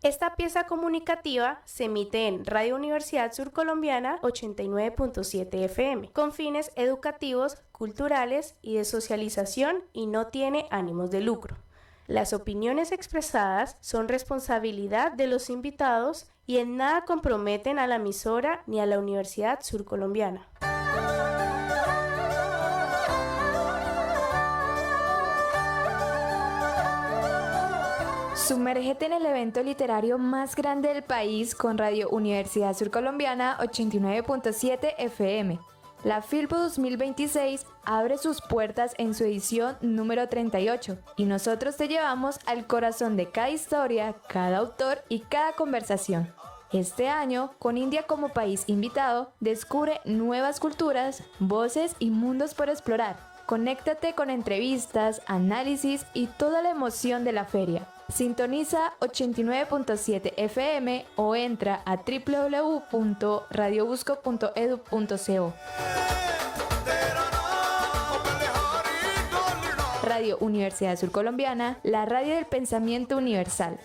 Esta pieza comunicativa se emite en Radio Universidad Surcolombiana 89.7 FM, con fines educativos, culturales y de socialización y no tiene ánimos de lucro. Las opiniones expresadas son responsabilidad de los invitados y en nada comprometen a la emisora ni a la Universidad Surcolombiana. Sumérgete en el evento literario más grande del país con Radio Universidad Surcolombiana 89.7 FM. La Filbo 2026 abre sus puertas en su edición número 38 y nosotros te llevamos al corazón de cada historia, cada autor y cada conversación. Este año, con India como país invitado, descubre nuevas culturas, voces y mundos por explorar. Conéctate con entrevistas, análisis y toda la emoción de la feria. Sintoniza 89.7 FM o entra a www.radiobusco.edu.co. Radio Universidad Surcolombiana, la radio del pensamiento universal.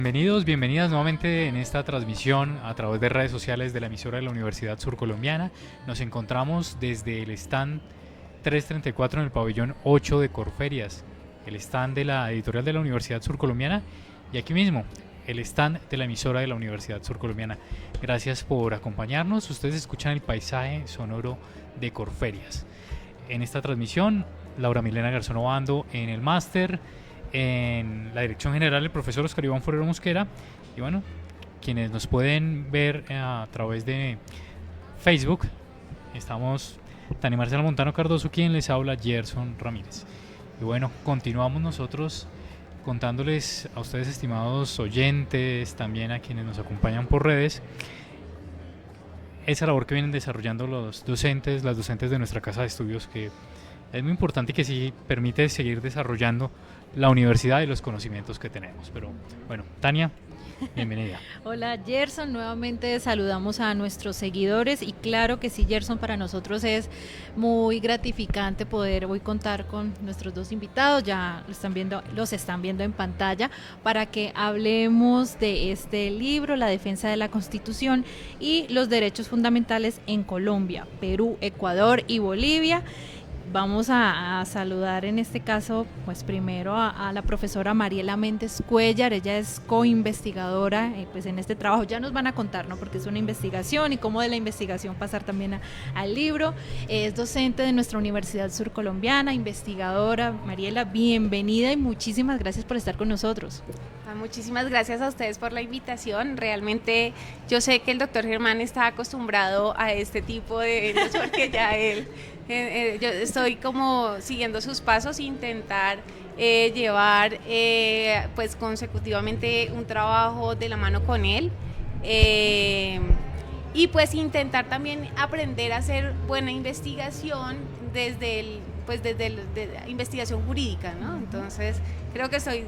Bienvenidos, bienvenidas nuevamente en esta transmisión a través de redes sociales de la emisora de la Universidad Surcolombiana. Nos encontramos desde el stand 334 en el pabellón 8 de Corferias, el stand de la editorial de la Universidad Surcolombiana y aquí mismo el stand de la emisora de la Universidad Surcolombiana. Gracias por acompañarnos. Ustedes escuchan el paisaje sonoro de Corferias. En esta transmisión, Laura Milena Garzón Obando en el máster, en la dirección general el profesor Oscar Iván Forero Mosquera y bueno, quienes nos pueden ver a través de Facebook, estamos Tania Marcela Montano Cardoso, quien les habla Gerson Ramírez. Y bueno, continuamos nosotros contándoles a ustedes, estimados oyentes, también a quienes nos acompañan por redes, esa labor que vienen desarrollando los docentes, las docentes de nuestra casa de estudios, que es muy importante y que sí permite seguir desarrollando la universidad y los conocimientos que tenemos. Pero bueno, Tania, bienvenida. Hola Gerson, nuevamente saludamos a nuestros seguidores y claro que sí, Gerson, para nosotros es muy gratificante poder hoy contar con nuestros dos invitados, ya los están viendo en pantalla, para que hablemos de este libro, La defensa de la Constitución y los derechos fundamentales en Colombia, Perú, Ecuador y Bolivia. Vamos a saludar en este caso, pues primero a la profesora Mariela Méndez Cuellar. Ella es coinvestigadora pues en este trabajo. Ya nos van a contar, ¿no? Porque es una investigación y cómo de la investigación pasar también al libro. Es docente de nuestra Universidad Surcolombiana, investigadora. Mariela, bienvenida y muchísimas gracias por estar con nosotros. Muchísimas gracias a ustedes por la invitación. Realmente yo sé que el doctor Germán está acostumbrado a este tipo de eventos porque ya él... yo estoy como siguiendo sus pasos, intentar llevar pues consecutivamente un trabajo de la mano con él y pues intentar también aprender a hacer buena investigación desde la investigación jurídica, ¿no? Entonces creo que estoy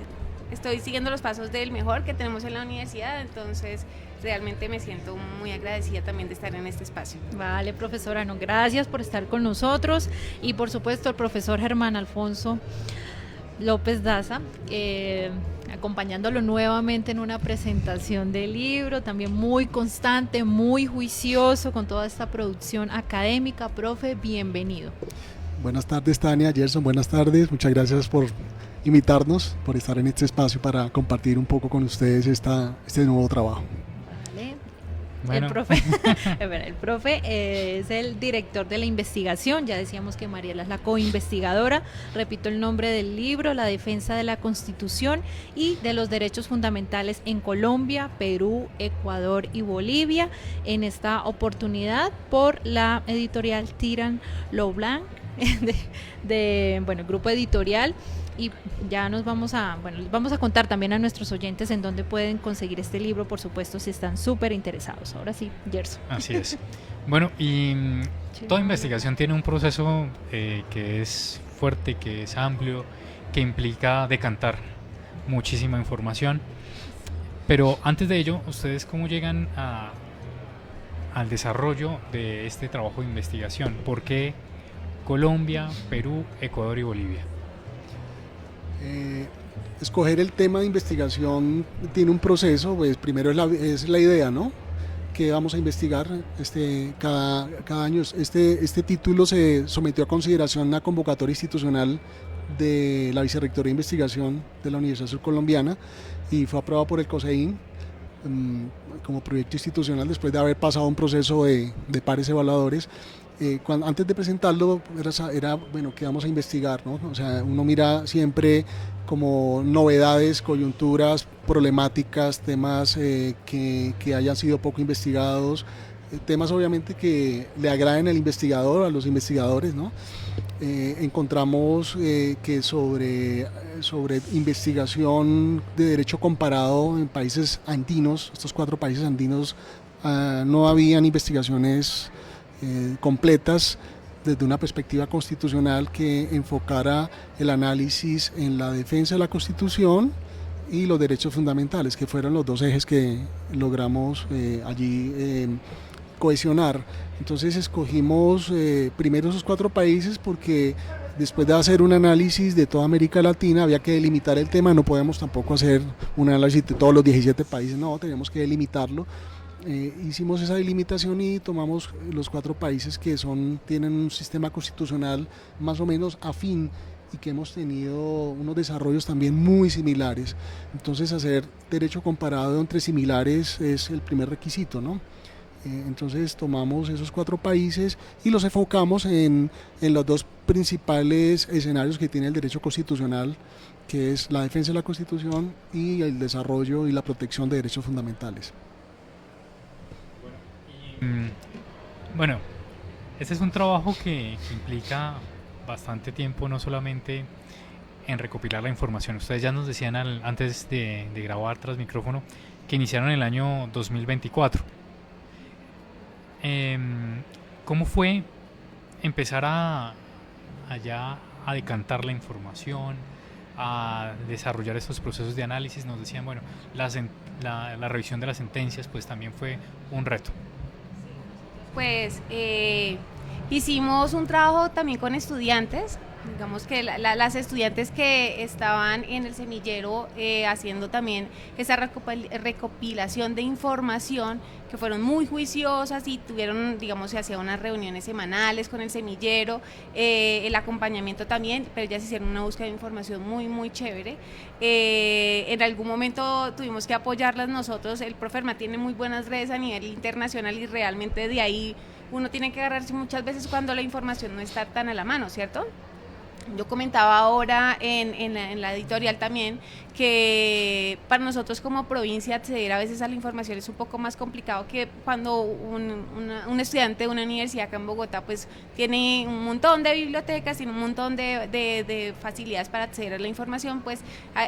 siguiendo los pasos del mejor que tenemos en la universidad, entonces realmente me siento muy agradecida también de estar en este espacio. Vale, profesora, no, gracias por estar con nosotros y por supuesto el profesor Germán Alfonso López Daza, acompañándolo nuevamente en una presentación del libro, también muy constante, muy juicioso con toda esta producción académica. Profe, bienvenido. Buenas tardes, Tania, Gerson, buenas tardes, muchas gracias por invitarnos, por estar en este espacio para compartir un poco con ustedes este nuevo trabajo. Vale. Bueno. El profe es el director de la investigación. Ya decíamos que Mariela es la coinvestigadora. Repito el nombre del libro: La defensa de la Constitución y de los derechos fundamentales en Colombia, Perú, Ecuador y Bolivia. En esta oportunidad por la editorial Tirant lo Blanc de grupo editorial. Y ya les vamos a contar también a nuestros oyentes en dónde pueden conseguir este libro, por supuesto, si están súper interesados. Ahora sí, Gerson. Así es. Bueno, y toda investigación tiene un proceso que es fuerte, que es amplio, que implica decantar muchísima información. Pero antes de ello, ¿ustedes cómo llegan al desarrollo de este trabajo de investigación? ¿Por qué Colombia, Perú, Ecuador y Bolivia? Escoger el tema de investigación tiene un proceso. Pues primero es la idea, ¿no? Que vamos a investigar cada año. Este título se sometió a consideración una convocatoria institucional de la Vicerrectoría de Investigación de la Universidad Surcolombiana y fue aprobado por el COSEIN como proyecto institucional después de haber pasado un proceso de pares evaluadores. Antes de presentarlo era bueno, ¿qué vamos a investigar, ¿no? O sea, uno mira siempre como novedades, coyunturas, problemáticas, temas que hayan sido poco investigados, temas obviamente que le agraden al investigador, a los investigadores, ¿no? Encontramos que sobre investigación de derecho comparado en países andinos, estos 4 países andinos, no habían investigaciones completas desde una perspectiva constitucional que enfocara el análisis en la defensa de la Constitución y los derechos fundamentales, que fueron los 2 ejes que logramos allí cohesionar. Entonces escogimos primero esos 4 países porque después de hacer un análisis de toda América Latina había que delimitar el tema. No podemos tampoco hacer un análisis de todos los 17 países, no, teníamos que delimitarlo. Hicimos esa delimitación y tomamos los 4 países que tienen un sistema constitucional más o menos afín y que hemos tenido unos desarrollos también muy similares. Entonces hacer derecho comparado entre similares es el primer requisito, ¿no? Entonces tomamos esos 4 países y los enfocamos en los 2 principales escenarios que tiene el derecho constitucional, que es la defensa de la Constitución y el desarrollo y la protección de derechos fundamentales. Bueno, este es un trabajo que implica bastante tiempo, no solamente en recopilar la información. Ustedes ya nos decían antes de grabar tras micrófono que iniciaron en el año 2024. ¿Cómo fue empezar a decantar la información, a desarrollar estos procesos de análisis? Nos decían, bueno, la revisión de las sentencias pues también fue un reto. Pues hicimos un trabajo también con estudiantes. Digamos que las estudiantes que estaban en el semillero haciendo también esa recopilación de información, que fueron muy juiciosas y tuvieron, digamos, se hacían unas reuniones semanales con el semillero, el acompañamiento también, pero ya se hicieron una búsqueda de información muy, muy chévere. En algún momento tuvimos que apoyarlas nosotros. El profe Herman tiene muy buenas redes a nivel internacional y realmente de ahí uno tiene que agarrarse muchas veces cuando la información no está tan a la mano, ¿cierto? Yo comentaba ahora en la editorial también que para nosotros como provincia acceder a veces a la información es un poco más complicado que cuando un estudiante de una universidad acá en Bogotá pues tiene un montón de bibliotecas y un montón de facilidades para acceder a la información. Pues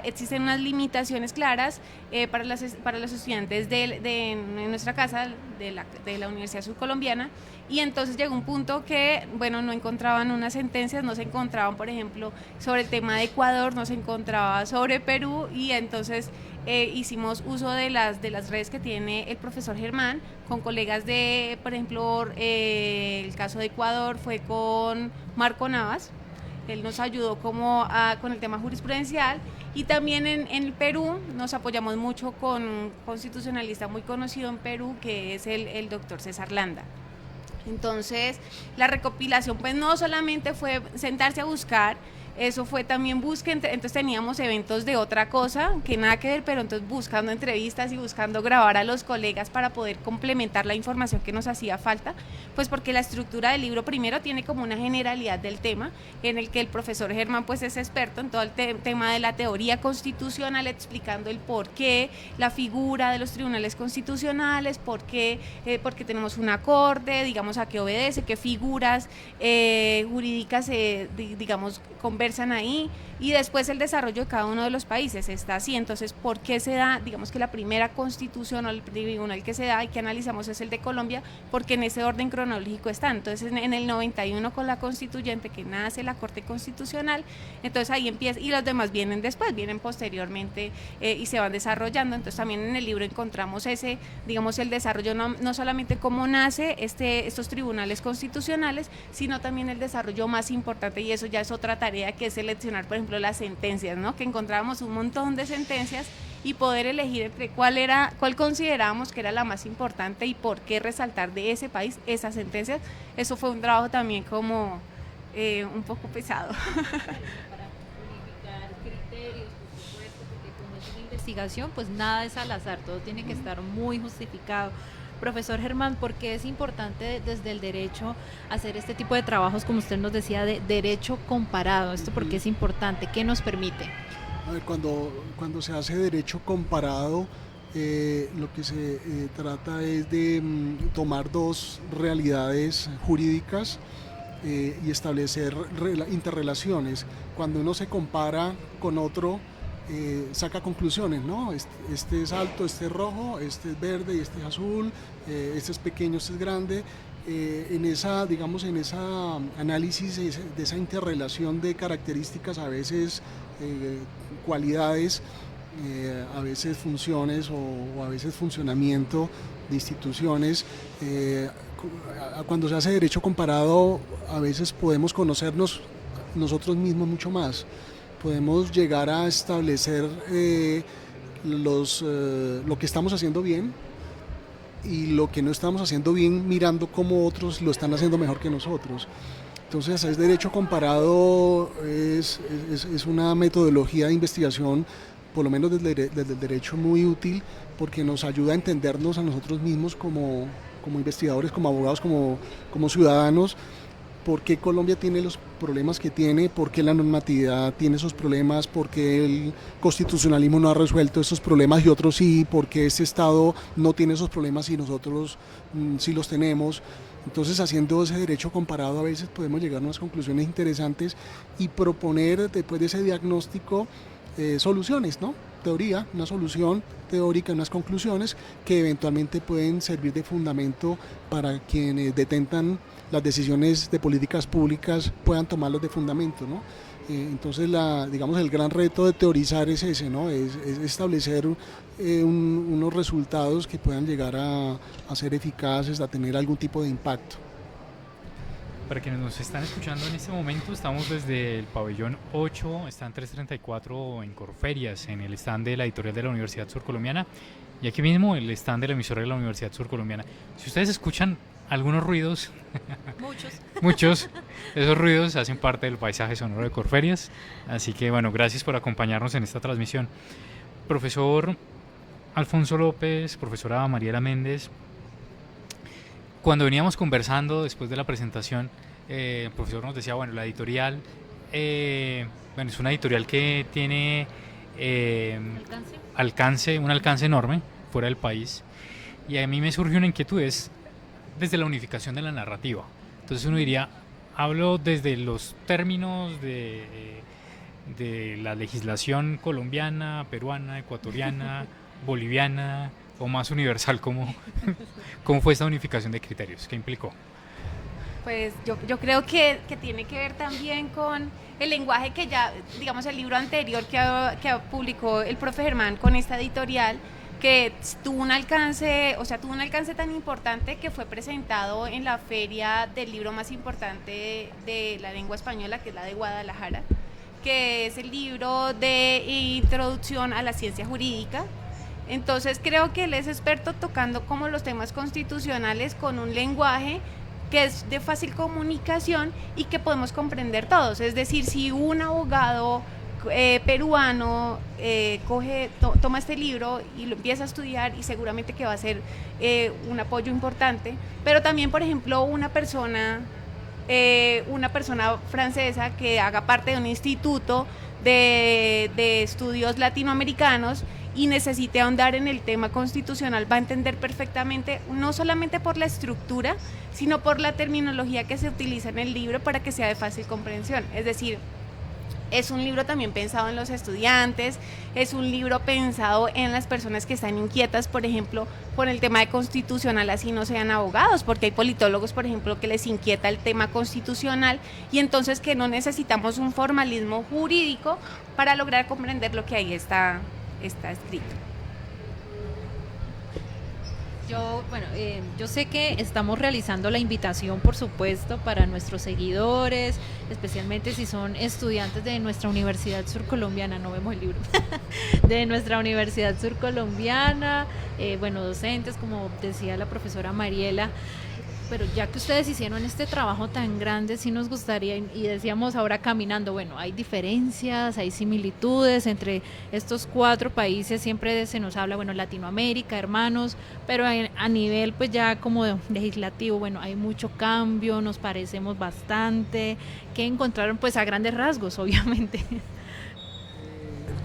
existen unas limitaciones claras para los estudiantes de nuestra casa, de la Universidad Surcolombiana. Y entonces llegó un punto que, bueno, no encontraban unas sentencias, no se encontraban, por ejemplo, sobre el tema de Ecuador, no se encontraba sobre Perú, y entonces hicimos uso de las redes que tiene el profesor Germán con colegas de, por ejemplo, el caso de Ecuador fue con Marco Navas, él nos ayudó como con el tema jurisprudencial, y también en el Perú nos apoyamos mucho con un constitucionalista muy conocido en Perú, que es el doctor César Landa. Entonces, la recopilación pues no solamente fue sentarse a buscar, eso fue también entonces teníamos eventos de otra cosa, que nada que ver, pero entonces buscando entrevistas y buscando grabar a los colegas para poder complementar la información que nos hacía falta, pues porque la estructura del libro primero tiene como una generalidad del tema, en el que el profesor Germán pues es experto en todo el tema de la teoría constitucional, explicando el por qué, la figura de los tribunales constitucionales, porque tenemos una corte, digamos a qué obedece, qué figuras jurídicas digamos conversan ahí, y después el desarrollo de cada uno de los países está así. Entonces, ¿por qué se da? Digamos que la primera constitución o el tribunal que se da y que analizamos es el de Colombia, porque en ese orden cronológico está. Entonces, en el 91 con la constituyente que nace la Corte Constitucional, entonces ahí empieza, y los demás vienen después, vienen posteriormente y se van desarrollando. Entonces también en el libro encontramos ese, digamos, el desarrollo, no solamente cómo nace estos tribunales constitucionales, sino también el desarrollo más importante, y eso ya es otra tarea, que es seleccionar, por ejemplo, las sentencias, ¿no? Que encontrábamos un montón de sentencias y poder elegir entre cuál considerábamos que era la más importante y por qué resaltar de ese país esas sentencias. Eso fue un trabajo también como un poco pesado. Para unificar criterios, por supuesto, porque como es una investigación, pues nada es al azar, todo tiene que estar muy justificado. Profesor Germán, ¿por qué es importante desde el derecho hacer este tipo de trabajos, como usted nos decía, de derecho comparado? ¿Esto por qué es importante? ¿Qué nos permite? A ver, cuando se hace derecho comparado, lo que se trata es de tomar dos realidades jurídicas y establecer interrelaciones. Cuando uno se compara con otro, saca conclusiones, ¿no? Este es alto, este es rojo, este es verde y este es azul, este es pequeño, este es grande. En esa análisis de esa interrelación de características, a veces cualidades, a veces funciones o a veces funcionamiento de instituciones, cuando se hace derecho comparado, a veces podemos conocernos nosotros mismos mucho más. Podemos llegar a establecer lo que estamos haciendo bien y lo que no estamos haciendo bien, mirando cómo otros lo están haciendo mejor que nosotros. Entonces, el derecho comparado es una metodología de investigación, por lo menos desde el derecho, muy útil, porque nos ayuda a entendernos a nosotros mismos como investigadores, como abogados, como ciudadanos. ¿Por qué Colombia tiene los problemas que tiene? ¿Por qué la normatividad tiene esos problemas? ¿Por qué el constitucionalismo no ha resuelto esos problemas y otros sí? ¿Por qué este Estado no tiene esos problemas y nosotros sí los tenemos? Entonces, haciendo ese derecho comparado, a veces podemos llegar a unas conclusiones interesantes y proponer, después de ese diagnóstico, soluciones, ¿no? Teoría, una solución teórica, unas conclusiones que eventualmente pueden servir de fundamento para quienes detentan las decisiones de políticas públicas, puedan tomarlos de fundamento, ¿no? Entonces, digamos, el gran reto de teorizar es ese, ¿no? Es establecer unos resultados que puedan llegar a ser eficaces, a tener algún tipo de impacto. Para quienes nos están escuchando en este momento, estamos desde el pabellón 8, stand 334 en Corferias, en el stand de la editorial de la Universidad Surcolombiana, y aquí mismo el stand de la emisora de la Universidad Surcolombiana. Si ustedes escuchan algunos ruidos, muchos, esos ruidos hacen parte del paisaje sonoro de Corferias, así que bueno, gracias por acompañarnos en esta transmisión. Profesor Alfonso López, profesora Mariela Méndez, cuando veníamos conversando después de la presentación, el profesor nos decía, bueno, la editorial, bueno, es una editorial que tiene un alcance enorme fuera del país, y a mí me surge una inquietud, es desde la unificación de la narrativa. Entonces uno diría, hablo desde los términos de la legislación colombiana, peruana, ecuatoriana, boliviana, o más universal, ¿cómo fue esta unificación de criterios? ¿Qué implicó? Pues yo creo que tiene que ver también con el lenguaje que ya, digamos, el libro anterior que publicó el profe Germán con esta editorial, que tuvo un alcance tan importante que fue presentado en la feria del libro más importante de la lengua española, que es la de Guadalajara, que es el libro de introducción a la ciencia jurídica. Entonces creo que él es experto tocando como los temas constitucionales con un lenguaje que es de fácil comunicación y que podemos comprender todos. Es decir, si un abogado peruano toma este libro y lo empieza a estudiar, y seguramente que va a ser un apoyo importante, pero también, por ejemplo, una persona francesa que haga parte de un instituto de estudios latinoamericanos y necesite ahondar en el tema constitucional, va a entender perfectamente, no solamente por la estructura, sino por la terminología que se utiliza en el libro para que sea de fácil comprensión. Es decir, es un libro también pensado en los estudiantes, es un libro pensado en las personas que están inquietas, por ejemplo, por el tema de constitucional, así no sean abogados, porque hay politólogos, por ejemplo, que les inquieta el tema constitucional, y entonces que no necesitamos un formalismo jurídico para lograr comprender lo que ahí está escrito. Yo sé que estamos realizando la invitación, por supuesto, para nuestros seguidores, especialmente si son estudiantes de nuestra Universidad Surcolombiana, no vemos el libro, de nuestra Universidad Surcolombiana, docentes, como decía la profesora Mariela. Pero ya que ustedes hicieron este trabajo tan grande, sí nos gustaría, y decíamos ahora caminando, hay diferencias, hay similitudes entre estos 4 países, siempre se nos habla, Latinoamérica, hermanos, pero a nivel pues ya como legislativo, hay mucho cambio, nos parecemos bastante. ¿Qué encontraron pues a grandes rasgos, obviamente?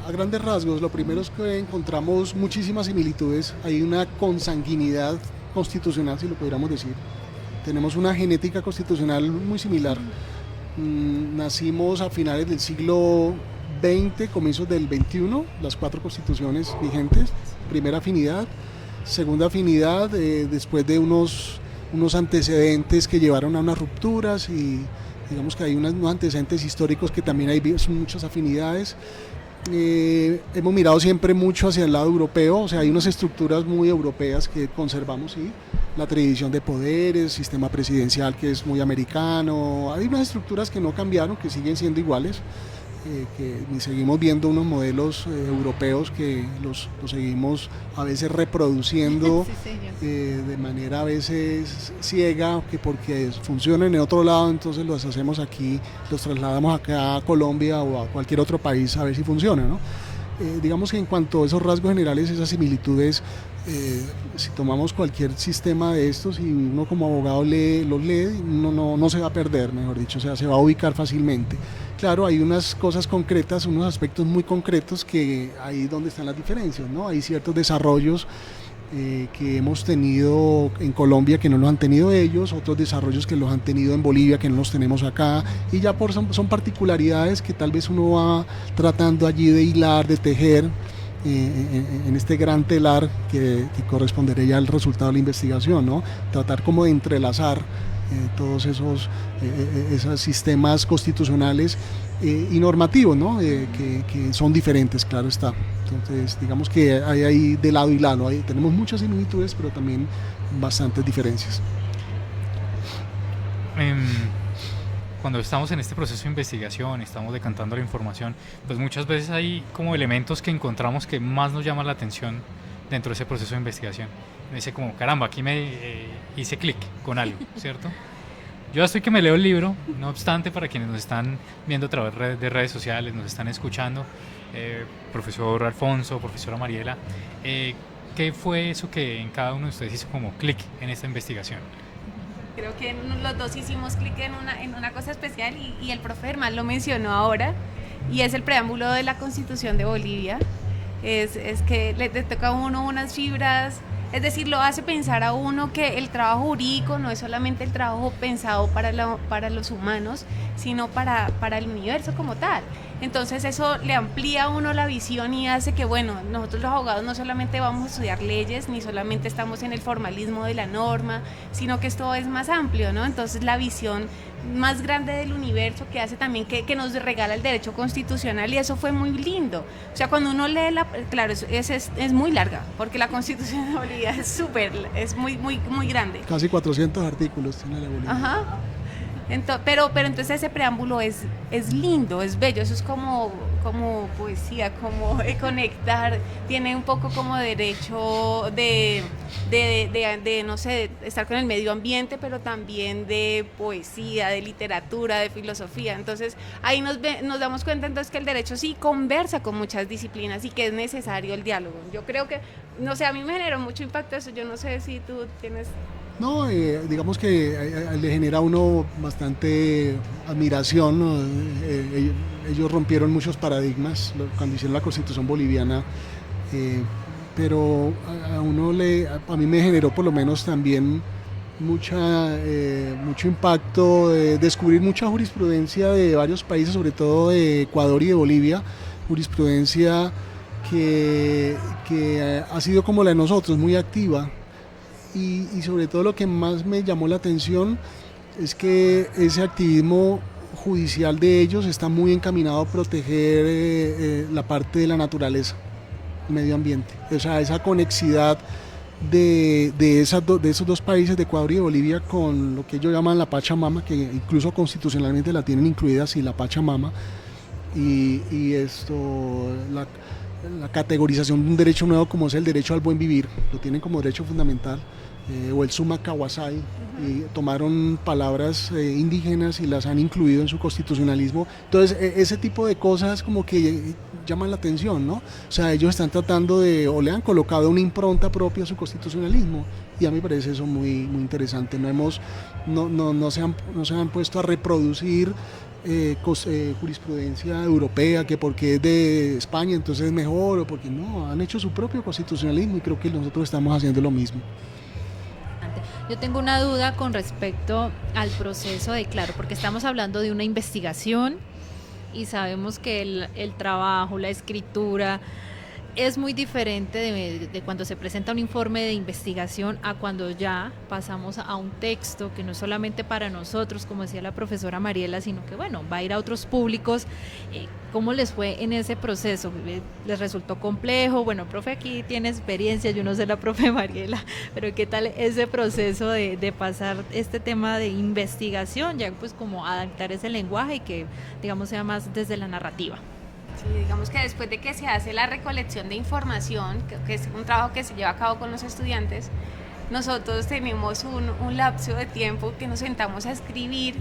A grandes rasgos, lo primero es que encontramos muchísimas similitudes, hay una consanguinidad constitucional, si lo pudiéramos decir. Tenemos una genética constitucional muy similar. Nacimos a finales del siglo XX, comienzos del XXI, las 4 constituciones vigentes. Primera afinidad, segunda afinidad, después de unos antecedentes que llevaron a unas rupturas, y digamos que hay unos antecedentes históricos que también hay muchas afinidades. Hemos mirado siempre mucho hacia el lado europeo, o sea, hay unas estructuras muy europeas que conservamos, ¿sí? La tradición de poderes, sistema presidencial que es muy americano, hay unas estructuras que no cambiaron, que siguen siendo iguales, que seguimos viendo unos modelos europeos que los seguimos a veces reproduciendo de manera a veces ciega, que porque funcionan en otro lado, entonces los hacemos aquí, los trasladamos acá a Colombia o a cualquier otro país a ver si funciona, ¿no? Digamos que en cuanto a esos rasgos generales, esas similitudes, si tomamos cualquier sistema de estos y uno como abogado los lee, no se va a perder, mejor dicho, o sea, se va a ubicar fácilmente. Claro, hay unas cosas concretas, unos aspectos muy concretos que ahí es donde están las diferencias, ¿no? Hay ciertos desarrollos que hemos tenido en Colombia que no los han tenido ellos, otros desarrollos que los han tenido en Bolivia que no los tenemos acá, y ya son particularidades que tal vez uno va tratando allí de hilar, de tejer en este gran telar que correspondería al resultado de la investigación, ¿no? Tratar como de entrelazar todos esos sistemas constitucionales y normativos, ¿no? Que son diferentes, claro está. Entonces, digamos que hay ahí de lado y lado, tenemos muchas similitudes, pero también bastantes diferencias. Cuando estamos en este proceso de investigación, estamos decantando la información, pues muchas veces hay como elementos que encontramos que más nos llaman la atención dentro de ese proceso de investigación. Me dice como, caramba, aquí me hice clic con algo, ¿cierto? Yo estoy que me leo el libro, no obstante, para quienes nos están viendo a través de redes sociales, nos están escuchando, profesor Alfonso, profesora Mariela, ¿qué fue eso que en cada uno de ustedes hizo como clic en esta investigación? Creo que los dos hicimos clic en una cosa especial, y el profe Germán lo mencionó ahora, y es el preámbulo de la Constitución de Bolivia. Es que le toca a uno unas fibras, es decir, lo hace pensar a uno que el trabajo jurídico no es solamente el trabajo pensado para los humanos, sino para el universo como tal. Entonces eso le amplía a uno la visión y hace que, bueno, nosotros los abogados no solamente vamos a estudiar leyes, ni solamente estamos en el formalismo de la norma, sino que esto es más amplio, ¿no? Entonces la visión más grande del universo que hace también que nos regala el derecho constitucional, y eso fue muy lindo. O sea, cuando uno lee claro, es muy larga, porque la Constitución de Bolivia es muy grande. Casi 400 artículos tiene la Bolivia. Ajá. Pero entonces ese preámbulo es lindo, es bello, eso es como poesía, como conectar, tiene un poco como derecho de no sé, de estar con el medio ambiente, pero también de poesía, de literatura, de filosofía. Entonces ahí nos damos cuenta entonces que el derecho sí conversa con muchas disciplinas y que es necesario el diálogo. Yo creo que, no sé, a mí me generó mucho impacto eso, yo no sé si tú tienes... No, digamos que le genera a uno bastante admiración, ¿no? Ellos rompieron muchos paradigmas cuando hicieron la Constitución boliviana, pero a mí me generó por lo menos también mucho impacto, descubrir mucha jurisprudencia de varios países, sobre todo de Ecuador y de Bolivia, jurisprudencia que ha sido como la de nosotros, muy activa. Y sobre todo lo que más me llamó la atención es que ese activismo judicial de ellos está muy encaminado a proteger la parte de la naturaleza, el medio ambiente. O sea, esa conexidad de esos dos países, de Ecuador y de Bolivia, con lo que ellos llaman la Pachamama, que incluso constitucionalmente la tienen incluida así, la Pachamama, y esto, la categorización de un derecho nuevo como es el derecho al buen vivir, lo tienen como derecho fundamental, o el summa kawasai, y tomaron palabras indígenas y las han incluido en su constitucionalismo. Entonces ese tipo de cosas como que llaman la atención, ¿no? O sea, ellos están tratando o le han colocado una impronta propia a su constitucionalismo, y a mí me parece eso muy interesante. No se han puesto a reproducir jurisprudencia europea, que porque es de España entonces es mejor, o porque no, han hecho su propio constitucionalismo, y creo que nosotros estamos haciendo lo mismo. Yo tengo una duda con respecto al proceso claro, porque estamos hablando de una investigación y sabemos que el trabajo, la escritura es muy diferente de cuando se presenta un informe de investigación a cuando ya pasamos a un texto que no es solamente para nosotros, como decía la profesora Mariela, sino que bueno, va a ir a otros públicos. ¿Cómo les fue en ese proceso? ¿Les resultó complejo? Bueno, profe, aquí tiene experiencia, yo no sé la profe Mariela, pero ¿qué tal ese proceso de pasar este tema de investigación, ya pues como adaptar ese lenguaje y que digamos sea más desde la narrativa? Sí, digamos que después de que se hace la recolección de información, que es un trabajo que se lleva a cabo con los estudiantes, nosotros tenemos un lapso de tiempo que nos sentamos a escribir.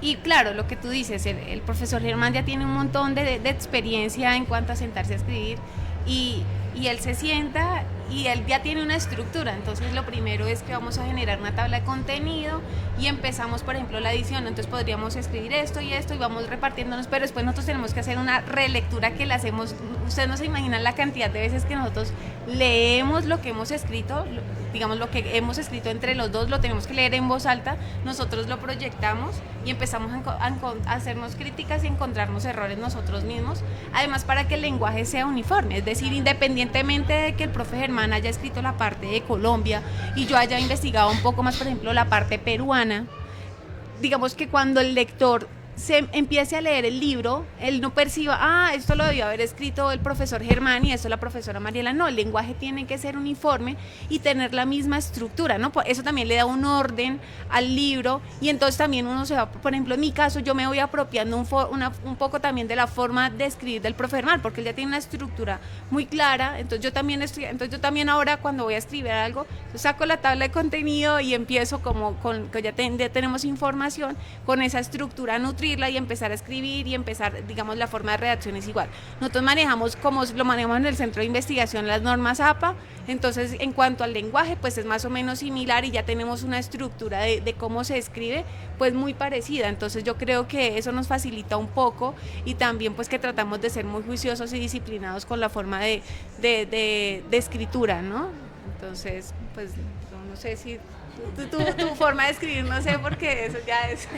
Y claro, lo que tú dices, el profesor Germán ya tiene un montón de experiencia en cuanto a sentarse a escribir, y él se sienta y él ya tiene una estructura. Entonces lo primero es que vamos a generar una tabla de contenido y empezamos, por ejemplo, la edición. Entonces podríamos escribir esto y vamos repartiéndonos, pero después nosotros tenemos que hacer una relectura que la hacemos. Ustedes no se imaginan la cantidad de veces que nosotros leemos lo que hemos escrito, digamos lo que hemos escrito entre los dos, lo tenemos que leer en voz alta, nosotros lo proyectamos y empezamos a hacernos críticas y encontrarnos errores nosotros mismos, además para que el lenguaje sea uniforme, es decir, independientemente de que el profe Germán haya escrito la parte de Colombia y yo haya investigado un poco más, por ejemplo, la parte peruana, digamos que cuando el lector se empiece a leer el libro, él no perciba, esto lo debió haber escrito el profesor Germán y esto la profesora Mariela. No, el lenguaje tiene que ser uniforme y tener la misma estructura, ¿no? Eso también le da un orden al libro, y entonces también uno se va, por ejemplo, en mi caso, yo me voy apropiando un poco también de la forma de escribir del profe Germán, porque él ya tiene una estructura muy clara. Entonces yo también ahora cuando voy a escribir algo, yo saco la tabla de contenido y empiezo que ya tenemos información, con esa estructura nutrirla y empezar a escribir y empezar, digamos, la forma de redacción es igual. Nosotros manejamos, como lo manejamos en el centro de investigación, las normas APA, entonces en cuanto al lenguaje pues es más o menos similar y ya tenemos una estructura de cómo se escribe pues muy parecida. Entonces yo creo que eso nos facilita un poco, y también pues que tratamos de ser muy juiciosos y disciplinados con la forma de escritura, ¿no? Entonces pues no sé si Tu forma de escribir, no sé, porque eso ya es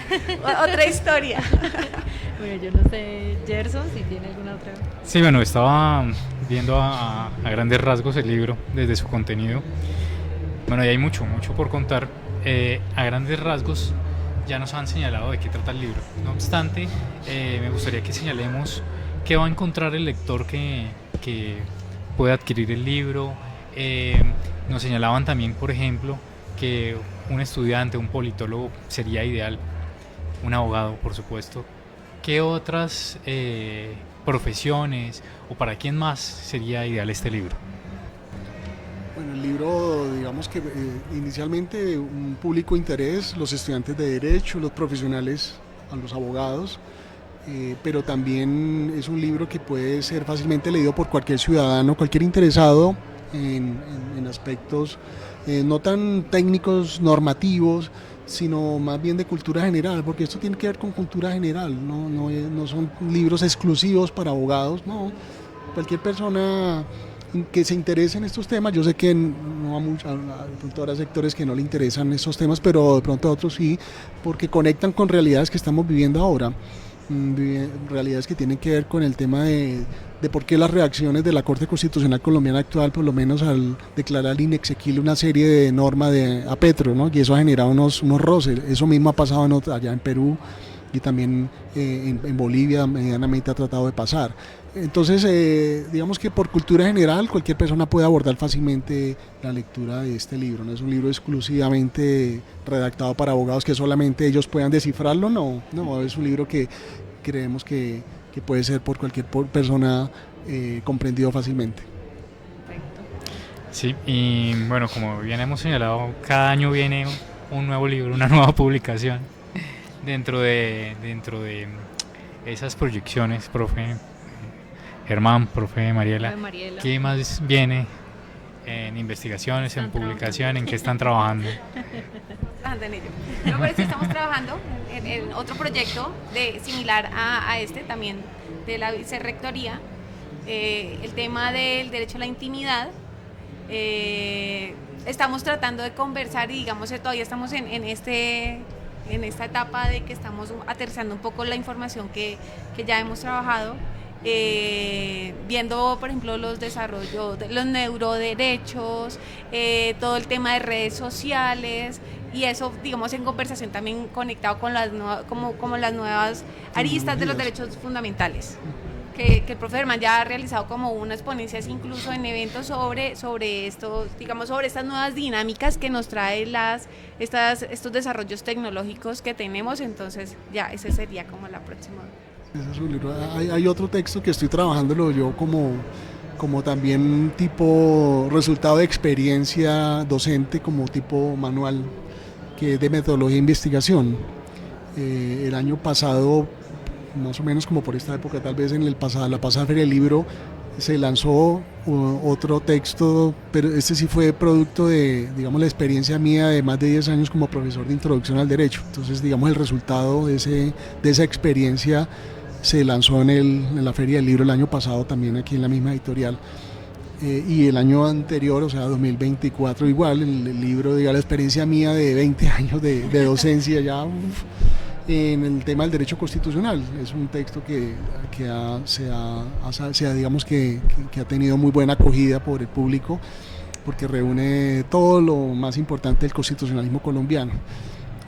otra historia. Bueno, yo no sé, Gerson, si tiene alguna otra. Sí, bueno, estaba viendo a grandes rasgos el libro desde su contenido. Bueno, y hay mucho por contar. A grandes rasgos ya nos han señalado de qué trata el libro. No obstante, me gustaría que señalemos qué va a encontrar el lector que puede adquirir el libro. Nos señalaban también, por ejemplo, que un estudiante, un politólogo sería ideal, un abogado, por supuesto. ¿Qué otras profesiones o para quién más sería ideal este libro? Bueno, el libro, digamos que inicialmente un público interés, los estudiantes de Derecho, los profesionales, a los abogados, pero también es un libro que puede ser fácilmente leído por cualquier ciudadano, cualquier interesado en aspectos no tan técnicos, normativos, sino más bien de cultura general, porque esto tiene que ver con cultura general, no son libros exclusivos para abogados, no, cualquier persona que se interese en estos temas. Yo sé que no de pronto habrá sectores que no le interesan estos temas, pero de pronto a otros sí, porque conectan con realidades que estamos viviendo ahora, realidades que tienen que ver con el tema de por qué las reacciones de la Corte Constitucional colombiana actual, por lo menos al declarar inexequible una serie de normas a Petro, ¿no? Y eso ha generado unos roces. Eso mismo ha pasado allá en Perú y también en Bolivia medianamente ha tratado de pasar. Entonces, digamos que por cultura general cualquier persona puede abordar fácilmente la lectura de este libro. No es un libro exclusivamente redactado para abogados que solamente ellos puedan descifrarlo, no, es un libro que creemos que puede ser por cualquier persona comprendido fácilmente. Sí, y bueno, como bien hemos señalado, cada año viene un nuevo libro, una nueva publicación. Dentro de esas proyecciones, profe Germán, profe Mariela, ¿qué más viene en investigaciones, en publicación, en qué están trabajando? Trabajando en ello. Pero por eso estamos trabajando en otro proyecto similar a este, también de la vicerrectoría, el tema del derecho a la intimidad. Estamos tratando de conversar y digamos que todavía estamos en esta etapa de que estamos aterrizando un poco la información que ya hemos trabajado, viendo por ejemplo los desarrollos de los neuroderechos, todo el tema de redes sociales, y eso digamos en conversación también conectado con las como las nuevas aristas de los derechos fundamentales. Que el profe Germán ya ha realizado como unas ponencias incluso en eventos sobre esto, digamos, sobre estas nuevas dinámicas que nos trae estos desarrollos tecnológicos que tenemos. Entonces ya ese sería como la próxima. Ese es un libro. Hay otro texto que estoy trabajándolo yo como también tipo resultado de experiencia docente, como tipo manual, que es de metodología de investigación. El año pasado, más o menos como por esta época, tal vez en la pasada Feria del Libro, se lanzó otro texto, pero este sí fue producto de, digamos, la experiencia mía de más de 10 años como profesor de introducción al derecho. Entonces, digamos, el resultado de esa experiencia se lanzó en la Feria del Libro el año pasado, también aquí en la misma editorial. Y el año anterior, o sea, 2024, igual, el libro, digamos, la experiencia mía de 20 años de docencia ya, en el tema del derecho constitucional. Es un texto que digamos que ha tenido muy buena acogida por el público, porque reúne todo lo más importante del constitucionalismo colombiano.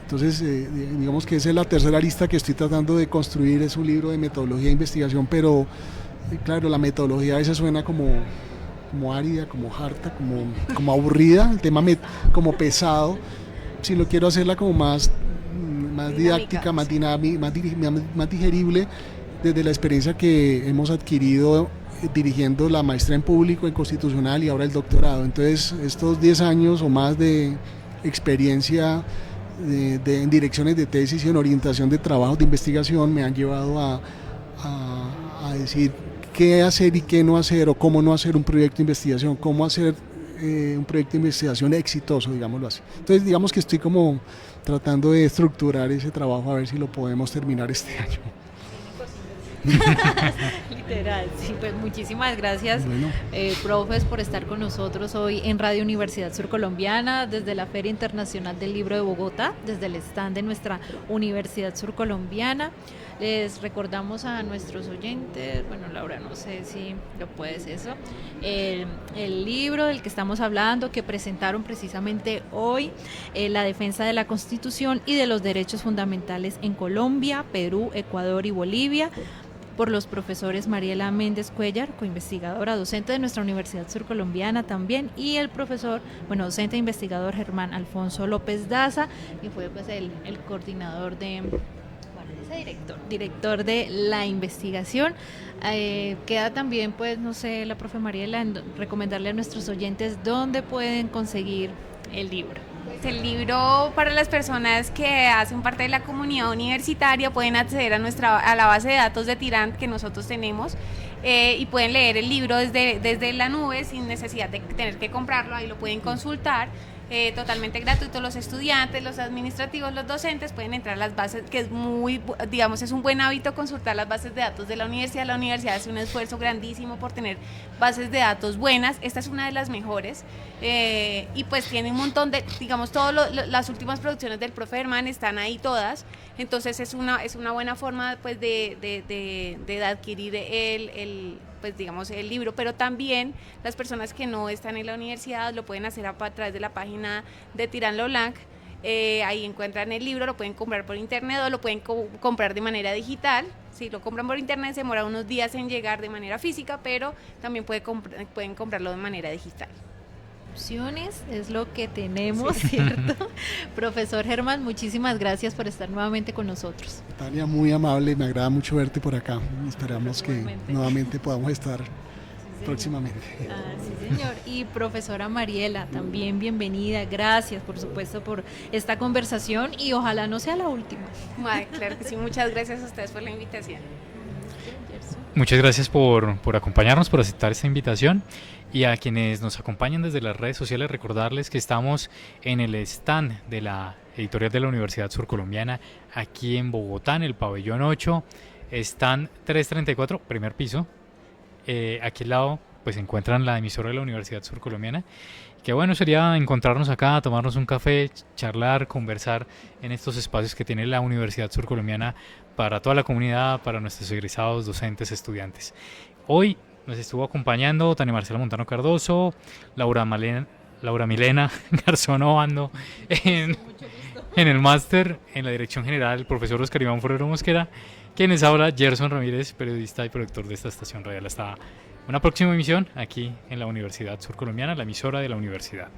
Entonces, digamos que esa es la tercera arista que estoy tratando de construir. Es un libro de metodología de investigación, pero claro, la metodología a veces suena como árida, como harta, como aburrida, el tema como pesado. Si lo quiero hacerla como más didáctica, más dinámica, más digerible, desde la experiencia que hemos adquirido dirigiendo la maestría en público, en constitucional y ahora el doctorado. Entonces, estos 10 años o más de experiencia en direcciones de tesis y en orientación de trabajos de investigación me han llevado a decir qué hacer y qué no hacer, o cómo no hacer un proyecto de investigación, cómo hacer un proyecto de investigación exitoso, digámoslo así. Entonces, digamos que estoy como tratando de estructurar ese trabajo a ver si lo podemos terminar este año. Literal, sí, pues muchísimas gracias, Bueno. profes, por estar con nosotros hoy en Radio Universidad Surcolombiana, desde la Feria Internacional del Libro de Bogotá, desde el stand de nuestra Universidad Surcolombiana. Les recordamos a nuestros oyentes, bueno, Laura, no sé si lo puedes eso, el libro del que estamos hablando, que presentaron precisamente hoy, la defensa de la Constitución y de los derechos fundamentales en Colombia, Perú, Ecuador y Bolivia, por los profesores Mariela Méndez Cuellar, coinvestigadora, docente de nuestra Universidad Surcolombiana también, y el profesor, bueno, docente e investigador Germán Alfonso López Daza, que fue pues el coordinador de... director de la investigación. Queda también, pues, no sé, la profe Mariela, recomendarle a nuestros oyentes dónde pueden conseguir el libro. Pues el libro, para las personas que hacen parte de la comunidad universitaria, pueden acceder a la base de datos de Tirant que nosotros tenemos, y pueden leer el libro desde la nube sin necesidad de tener que comprarlo. Ahí lo pueden consultar. Totalmente gratuito. Los estudiantes, los administrativos, los docentes pueden entrar a las bases, que es es un buen hábito consultar las bases de datos de la universidad. La universidad hace un esfuerzo grandísimo por tener bases de datos buenas. Esta es una de las mejores, y pues tiene un montón de, las últimas producciones del profe Germán están ahí todas. Entonces es una buena forma, pues, de adquirir el libro, pero también las personas que no están en la universidad lo pueden hacer a través de la página de Tirant Leblanc. Ahí encuentran el libro, lo pueden comprar por internet o lo pueden comprar de manera digital. Si lo compran por internet se demora unos días en llegar de manera física, pero también pueden comprarlo de manera digital. Opciones es lo que tenemos, sí. ¿Cierto? Profesor Germán, muchísimas gracias por estar nuevamente con nosotros. Natalia, muy amable, me agrada mucho verte por acá. Esperamos que nuevamente podamos estar próximamente. Sí, señor. Y profesora Mariela, también bienvenida. Gracias, por supuesto, por esta conversación y ojalá no sea la última. Claro que sí, muchas gracias a ustedes por la invitación. Muchas gracias por acompañarnos, por aceptar esta invitación, y a quienes nos acompañan desde las redes sociales recordarles que estamos en el stand de la editorial de la Universidad Surcolombiana aquí en Bogotá, en el pabellón 8, stand 334, primer piso. Aquí al lado pues se encuentran la emisora de la Universidad Surcolombiana. Qué bueno sería encontrarnos acá, tomarnos un café, charlar, conversar en estos espacios que tiene la Universidad Surcolombiana para toda la comunidad, para nuestros egresados, docentes, estudiantes. Hoy nos estuvo acompañando Tania Marcela Montano Cardoso, Laura Milena Garzón Obando en el máster, en la dirección general, el profesor Oscar Iván Forero Mosquera, quienes habla Gerson Ramírez, periodista y productor de esta estación radial. Hasta una próxima emisión aquí en la Universidad Surcolombiana, la emisora de la universidad.